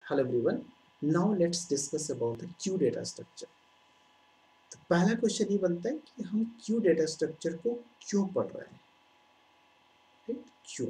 Hello everyone. Now let's discuss about the Q data structure. तो पहला question ये बनता है कि हम क्यू डेटा स्ट्रक्चर को क्यों पढ़ रहे हैं, राइट? क्यों,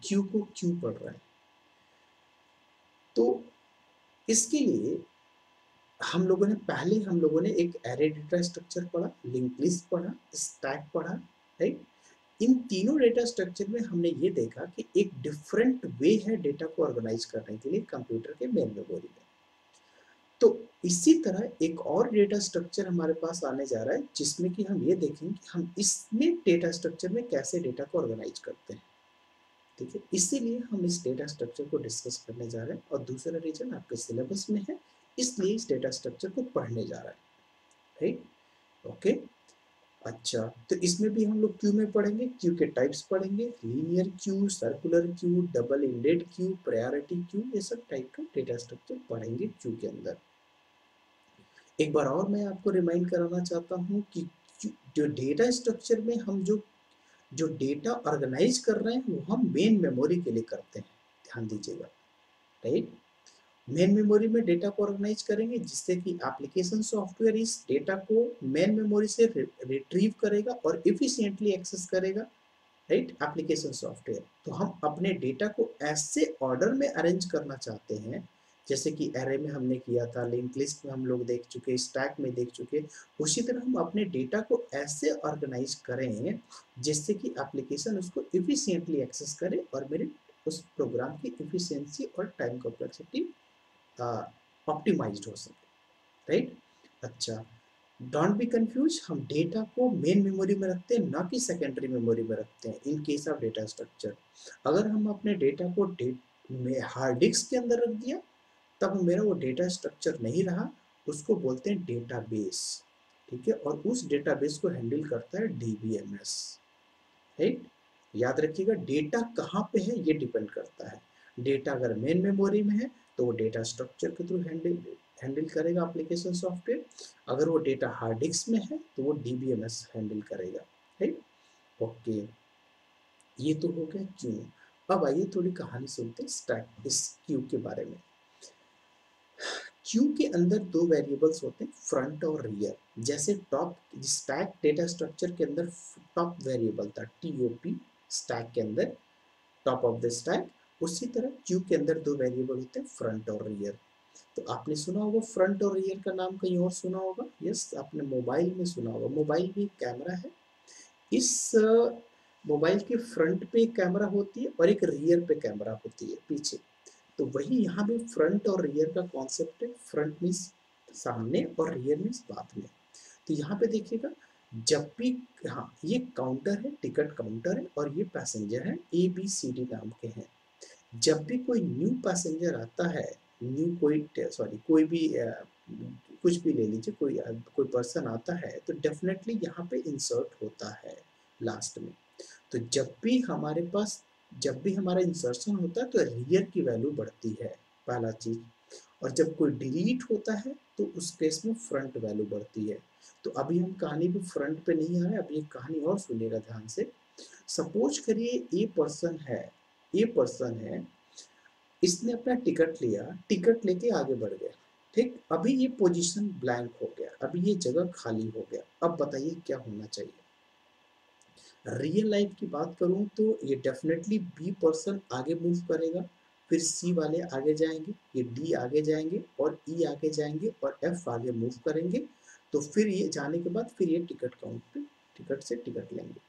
क्यू को क्यों पढ़ रहे हैं? तो इसके लिए हम लोगों ने एक एरे डेटा स्ट्रक्चर पढ़ा, लिंक लिस्ट पढ़ा, स्टैक पढ़ा, राइट? इन तीनों डेटा स्ट्रक्चर में हमने ये देखा कि एक डिफरेंट वे है डेटा को ऑर्गेनाइज करने के लिए कंप्यूटर के मेन मेमोरी में। तो इसी तरह एक और डेटा स्ट्रक्चर हमारे पास आने जा रहा है जिसमें कि हम ये देखेंगे कि हम इसमें डेटा स्ट्रक्चर में कैसे डेटा को ऑर्गेनाइज करते हैं। ठीक है, इसीलिए हम इस डेटा स्ट्रक्चर को डिस्कस करने जा रहे हैं और दूसरा रीजन आपके सिलेबस में है, इसलिए इस डेटा स्ट्रक्चर को पढ़ने जा रहा है, राइट? ओके, अच्छा, तो इसमें भी हम लोग क्यू में पढ़ेंगे, क्यू के टाइप्स पढ़ेंगे, linear Q, circular queue, double ended Q, priority queue, ये सब टाइप का डेटा स्ट्रक्चर पढ़ेंगे क्यू के अंदर। एक बार और मैं आपको रिमाइंड कराना चाहता हूँ कि जो डेटा स्ट्रक्चर में हम जो डेटा ऑर्गेनाइज कर रहे हैं वो हम मेन मेमोरी के लिए करते हैं, ध्यान दीजिएगा, राइट? मेन मेमोरी में डेटा को ऑर्गेनाइज करेंगे जिससे कि एप्लीकेशन सॉफ्टवेयर इस डेटा को मेन मेमोरी से रिट्रीव करेगा और इफिशिएंटली एक्सेस करेगा, राइट? Application software. तो हम अपने डेटा को ऐसे ऑर्डर में अरेंज करना चाहते हैं जैसे कि एरे में हमने किया था, लिंक लिस्ट में हम लोग देख चुके, स्टैक में देख चुके, उसी तरह हम अपने डेटा को ऐसे ऑर्गेनाइज करें जिससे कि एप्लीकेशन उसको इफिशिएंटली एक्सेस करे और मेरे उस प्रोग्राम की इफिशिएंसी और टाइम कॉम्प्लेक्सिटी ऑप्टिमाइज्ड हो सके, राइट? अच्छा, डोंट बी कंफ्यूज, हम डेटा को मेन मेमोरी में रखते हैं, ना कि सेकेंडरी मेमोरी में रखते हैं in case of data structure. अगर हम अपने डेटा को हार्ड डिस्क के अंदर रख दिया तब मेरा वो डेटा स्ट्रक्चर नहीं रहा, उसको बोलते हैं डेटाबेस। ठीक है, और उस डेटाबेस को हैंडल करता है डीबीएमएस, राइट? याद रखिएगा, डेटा कहाँ पे है ये डिपेंड करता है। डेटा अगर मेन मेमोरी में है तो वो डेटा स्ट्रक्चर के थ्रू हैंडल करेगा एप्लीकेशन सॉफ्टवेयर। अगर वो डेटा हार्ड डिस्क में है तो वो डीबीएमएस हैंडल करेगा, राइट? ओके, ये तो हो गया क्यू। अब आइए थोड़ी कहानी सुनते हैं स्टैक इस क्यू के बारे में। क्यू के अंदर दो वेरिएबल्स होते हैं, फ्रंट और रियर। जैसे टॉप स्टैक डेटा स्ट्रक्चर के अंदर टॉप वेरिएबल था, टीओपी, स्टैक के अंदर टॉप ऑफ द स्टैक, उसी तरह क्यू के अंदर दो वेरिएबल होते हैं, फ्रंट और रियर। तो आपने सुना होगा फ्रंट और रियर का नाम, कहीं और सुना होगा? यस, आपने मोबाइल में सुना होगा। मोबाइल भी कैमरा है, इस मोबाइल के फ्रंट पे एक कैमरा होती है और एक रियर पे कैमरा होती है पीछे। तो वही यहाँ पे फ्रंट और रियर का कॉन्सेप्ट है। फ्रंट मीन्स सामने और रियर मीन्स बाद में। तो यहाँ पे देखिएगा, जब भी, हाँ, ये काउंटर है, टिकट काउंटर है और ये पैसेंजर है, ABCD नाम के हैं। जब भी कोई न्यू पैसेंजर आता है, न्यू कोई, सॉरी, कोई भी कुछ भी ले लीजिए, कोई पर्सन आता है तो डेफिनेटली यहाँ पे इंसर्ट होता है लास्ट में। तो जब भी हमारा इंसर्शन होता है तो रियर की वैल्यू बढ़ती है, पहला चीज। और जब कोई डिलीट होता है तो उस केस में फ्रंट वैल्यू बढ़ती है। तो अभी हम कहानी भी फ्रंट पे नहीं आ रहे, अभी एक कहानी और सुनिएगा ध्यान से। सपोज करिए ए पर्सन है, इसने अपना टिकट लिया, टिकट लेके आगे बढ़ गया, ठीक? अभी ये पोजीशन ब्लैंक हो गया, अभी ये जगह खाली हो गया। अब बताइए क्या होना चाहिए? रियल लाइफ की बात करूं तो ये डेफिनेटली बी पर्सन आगे मूव करेगा, फिर सी वाले आगे जाएंगे, ये डी आगे जाएंगे और ई आगे जाएंगे और एफ आगे मूव करेंगे। तो फिर ये जाने के बाद फिर ये टिकट काउंट पे टिकट से टिकट लेंगे।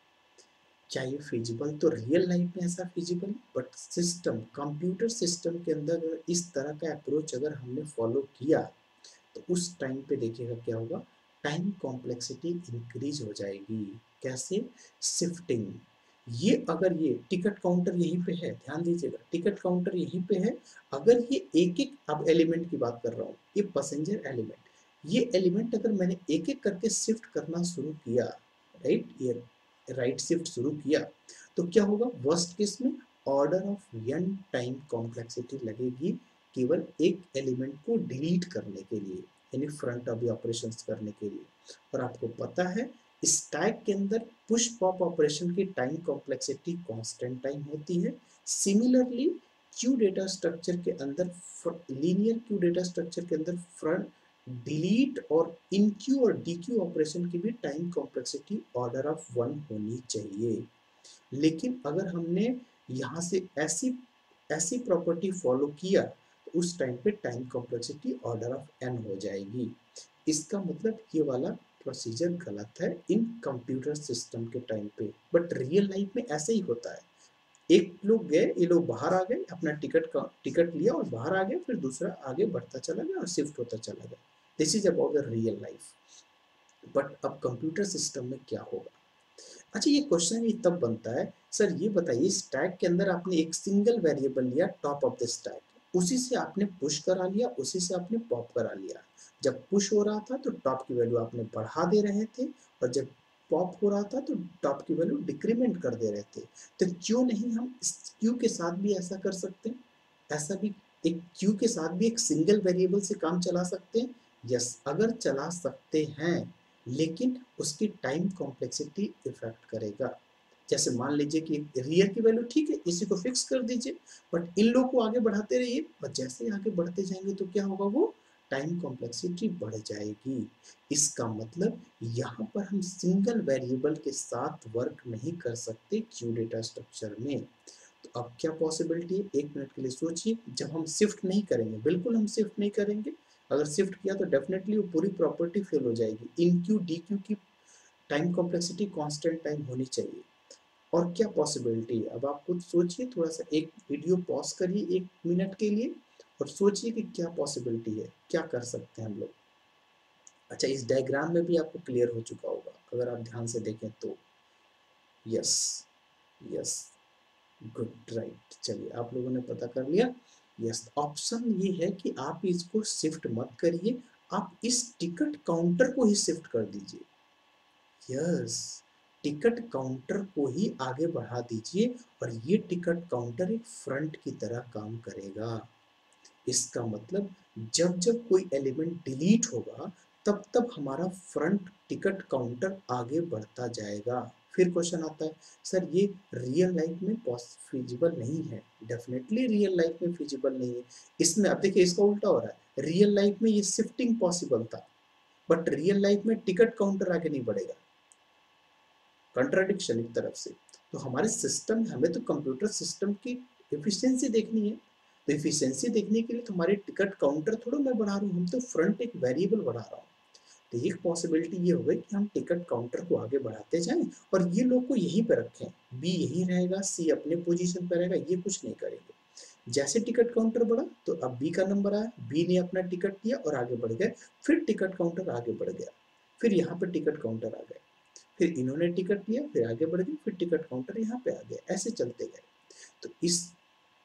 क्या ये फिजिबल? तो रियल लाइफ में ऐसा feasible, but system, computer system के अंदर इस तरह का अप्रोच अगर हमने फॉलो किया तो उस टाइम पे देखिएगा क्या होगा, टाइम कॉम्प्लेक्सिटी इंक्रीज हो जाएगी। कैसे? शिफ्टिंग। ये अगर ये टिकट काउंटर यहीं पे है, ध्यान दीजिएगा, टिकट काउंटर यहीं पे है। अगर ये एक एक, अब एलिमेंट की बात कर रहा हूँ, ये पैसेंजर एलिमेंट, ये एलिमेंट अगर मैंने एक एक करके शिफ्ट करना शुरू किया, राइट, ये राइट शिफ्ट शुरू किया, तो क्या होगा? वर्स्ट केस में order of n time complexity लगेगी केवल एक एलिमेंट को डिलीट करने के लिए, यानी फ्रंट ऑफ ऑपरेशंस करने के लिए। और आपको पता है स्टैक के अंदर पुश पॉप ऑपरेशन की टाइम कॉम्प्लेक्सिटी कांस्टेंट टाइम होती है। सिमिलरली क्यू डेटा स्ट्रक्चर के अंदर, लीनियर क्यू डेटा स्ट्रक्चर के अंदर फ्रंट डिलीट और इन क्यू और डी क्यू ऑपरेशन की भी टाइम कॉम्प्लेक्सिटी ऑर्डर ऑफ 1 होनी चाहिए। लेकिन अगर हमने यहाँ से ऐसी ऐसी प्रॉपर्टी फॉलो किया तो उस टाइम पे time complexity order of N हो जाएगी। इसका मतलब ये वाला प्रोसीजर गलत है इन कंप्यूटर सिस्टम के टाइम पे, बट रियल लाइफ में ऐसे ही होता है। एक लोग गए, ये लोग बाहर आ गए, अपना टिकट लिया और बाहर आ गए, फिर दूसरा आगे बढ़ता चला गया और शिफ्ट होता चला गया। This is about the real life. But अब कंप्यूटर सिस्टम में क्या होगा? अच्छा, ये क्वेश्चन ही तब बनता है, सर ये बताइए, स्टैक के अंदर आपने एक सिंगल वेरिएबल लिया टॉप ऑफ द स्टैक, उसी से आपने पुश करा लिया, उसी से आपने पॉप करा लिया। जब पुश हो रहा था तो टॉप की वैल्यू आपने बढ़ा दे रहे थे, और जब पॉप हो रहा था तो टॉप की वैल्यू डिक्रीमेंट कर दे रहे थे। तो क्यों नहीं हम इस क्यू के साथ भी ऐसा कर सकते हैं? ऐसा भी एक क्यू के साथ भी एक सिंगल वेरिएबल से काम चला सकते हैं। यस, अगर चला सकते हैं, लेकिन उसकी टाइम कॉम्प्लेक्सिटी इफेक्ट करेगा। जैसे मान लीजिए कि रियर की वैल्यू ठीक है, इसी को फिक्स कर दीजिए, बट इन लोग को आगे बढ़ाते रहिए, और जैसे ही आगे बढ़ते जाएंगे तो क्या होगा, वो टाइम कॉम्प्लेक्सिटी बढ़ जाएगी। इसका मतलब यहाँ पर हम सिंगल वेरिएबल के साथ वर्क नहीं कर सकते क्यू डेटा स्ट्रक्चर में। तो अब क्या पॉसिबिलिटी है, एक मिनट के लिए सोचिए। जब हम शिफ्ट नहीं करेंगे, बिल्कुल हम शिफ्ट नहीं करेंगे, अगर शिफ्ट किया तो डेफिनेटली वो पूरी प्रॉपर्टी फेल हो जाएगी। इन क्यू डी क्यू की टाइम कॉम्प्लेक्सिटी कांस्टेंट टाइम होनी चाहिए। और क्या पॉसिबिलिटी है, अब आप खुद सोचिए, थोड़ा सा एक वीडियो पॉज करिए 1 मिनट के लिए और सोचिए कि क्या पॉसिबिलिटी है, क्या कर सकते हैं हम लोग। अच्छा, इस डायग्राम में भी आपको क्लियर हो चुका होगा अगर आप ध्यान से देखें तो। Yes, yes, good, right. चलिए, आप लोगों ने पता कर लिया। यस, ऑप्शन ये है कि आप इसको शिफ्ट मत करिए, आप इस टिकट काउंटर को ही शिफ्ट कर दीजिए। यस, टिकट काउंटर को ही आगे बढ़ा दीजिए, और ये टिकट काउंटर एक फ्रंट की तरह काम करेगा। इसका मतलब जब जब कोई एलिमेंट डिलीट होगा, तब तब हमारा फ्रंट टिकट काउंटर आगे बढ़ता जाएगा। फिर क्वेश्चन आता है, सर ये रियल लाइफ में फिजिबल नहीं है। डेफिनेटली रियल लाइफ में फिजिबल नहीं है। इसमें अब देखिए, इसका उल्टा हो रहा है, रियल लाइफ में ये शिफ्टिंग पॉसिबल था, बट रियल लाइफ में टिकट काउंटर आगे नहीं बढ़ेगा। कंट्राडिक्शन एक तरफ से। तो हमारे सिस्टम, हमें तो कंप्यूटर सिस्टम की एफिशिएंसी देखनी है। तो एफिशिएंसी देखने के लिए तो हमारे टिकट काउंटर थोड़ा मैं बढ़ा रहा हूँ, हम तो फ्रंट एक वेरिएबल बढ़ा रहा हूँ। तो एक पॉसिबिलिटी ये हो गई कि हम टिकट काउंटर को आगे बढ़ाते जाएं, और ये लोग को यहीं पे रखें, बी यहीं रहेगा, सी अपने पोजीशन पे रहेगा, ये कुछ नहीं करेंगे। जैसे टिकट काउंटर बढ़ा तो अब बी का नंबर आया, बी ने अपना टिकट दिया और आगे बढ़ गए, फिर टिकट काउंटर आगे बढ़ गया, फिर यहाँ पे टिकट काउंटर आ गए, फिर इन्होंने टिकट लिया, फिर आगे बढ़ गए, फिर टिकट काउंटर यहाँ पे आ गया, ऐसे चलते गए। तो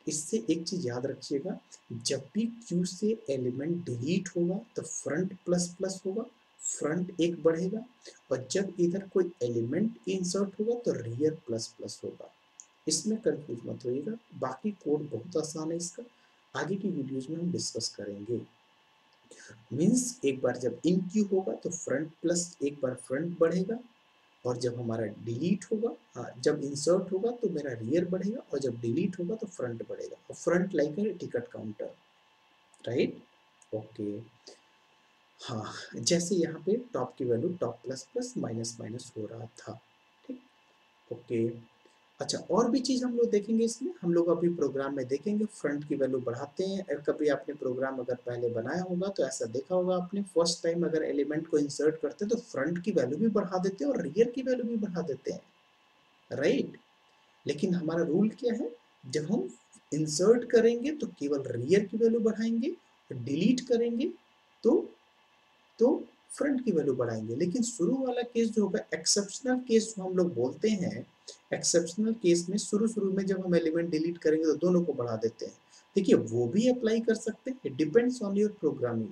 इससे एक चीज याद रखिएगा, जब भी क्यू से एलिमेंट डिलीट होगा तो फ्रंट प्लस प्लस होगा, फ्रंट एक बढ़ेगा, और जब इधर कोई एलिमेंट इंसर्ट होगा तो रियर प्लस प्लस होगा। इसमें कंफ्यूज मत होइएगा, बाकी कोड बहुत आसान है इसका, आगे की वीडियोज में हम डिस्कस करेंगे। मीन्स एक बार जब इन क्यू होगा तो फ्रंट प्लस एक बार फ्रंट बढ़ेगा, और जब हमारा डिलीट होगा, हाँ, जब इंसर्ट होगा तो मेरा रियर बढ़ेगा, और जब डिलीट होगा तो फ्रंट बढ़ेगा, और फ्रंट लाइक है टिकट काउंटर, राइट। ओके, हाँ, जैसे यहाँ पे टॉप की value top plus plus minus minus हो रहा था, ठीक। ओके, अच्छा, और भी चीज हम लोग देखेंगे इसमें, हम लोग अभी प्रोग्राम में देखेंगे फ्रंट की वैल्यू बढ़ाते हैं। कभी आपने प्रोग्राम अगर पहले बनाया होगा तो ऐसा देखा होगा आपने, फर्स्ट टाइम अगर एलिमेंट को इंसर्ट करते हैं तो फ्रंट की वैल्यू भी बढ़ा देते हैं और रियर की वैल्यू भी बढ़ा देते हैं, राइट। लेकिन हमारा रूल क्या है, जब हम इंसर्ट करेंगे तो केवल रियर की वैल्यू बढ़ाएंगे, और डिलीट करेंगे तो तो फ्रंट की वैल्यू बढ़ाएंगे। लेकिन शुरू वाला केस जो होगा, एक्सेप्शनल केस जो हम लोग बोलते हैं, एक्सेप्शनल केस में शुरू शुरू में जब हम एलिमेंट डिलीट करेंगे तो दोनों को बढ़ा देते हैं। देखिए, वो भी अप्लाई कर सकते हैं, it depends on your programming,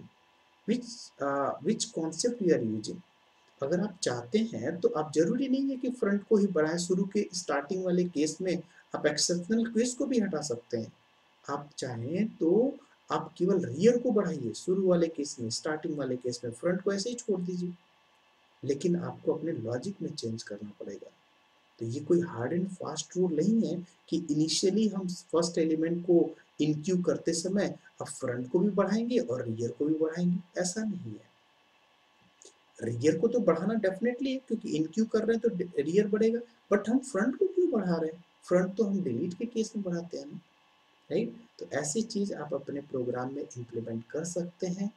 which which concept you are using. अगर आप चाहते हैं तो आप जरूरी नहीं है कि फ्रंट को ही बढ़ाएं, शुरू के स्टार्टिंग वाले केस में आप एक्सेप्शनल केस को भी हटा सकते हैं। आप चाहें तो आप केवल रियर को बढ़ाइए शुरू वाले केस में, स्टार्टिंग वाले केस में फ्रंट को ऐसे ही छोड़ दीजिए, लेकिन आपको अपने लॉजिक में चेंज करना पड़ेगा। तो ये कोई हार्ड एंड फास्ट रूल नहीं है कि इनिशियली हम फर्स्ट एलिमेंट को इनक्यू करते समय अब फ्रंट को भी बढ़ाएंगे और रियर को भी बढ़ाएंगे, ऐसा नहीं है। रियर को तो बढ़ाना डेफिनेटली है क्योंकि इनक्यू कर रहे हैं तो रियर बढ़ेगा, बट हम फ्रंट को क्यों बढ़ा रहे हैं? फ्रंट तो हम डिलीट के केस में बढ़ाते हैं ना, राइट? तो ऐसी चीज आप अपने प्रोग्राम में इम्प्लीमेंट कर सकते हैं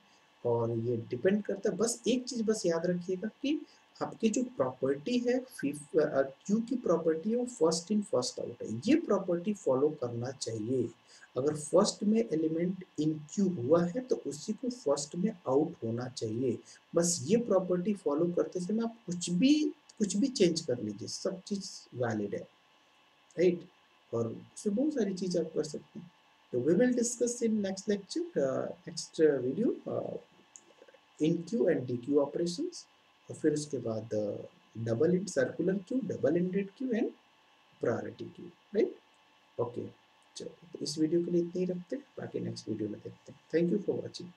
और ये डिपेंड करता है, बस एक चीज बस याद रखिएगा कि आपकी जो प्रॉपर्टी है क्यू की प्रॉपर्टी है वो फर्स्ट इन फर्स्ट आउट है, ये प्रॉपर्टी फॉलो करना चाहिए। अगर फर्स्ट में एलिमेंट इन क्यू हुआ है तो उसी को फर्स्ट में आउट होना चाहिए। बस ये प्रॉपर्टी फॉलो करते समय आप कुछ भी चेंज कर लीजिए, सब चीज वैलिड है, राइट? और उसमें बहुत सारी चीज आप कर सकते हैं। तो we will discuss in next lecture, next video, enqueue and dequeue operations, और फिर उसके बाद double end circular queue, double ended queue and priority queue, right? Okay, चलो तो इस वीडियो के लिए इतना ही रखते हैं, बाकी नेक्स्ट वीडियो में देखते हैं। Thank you for watching.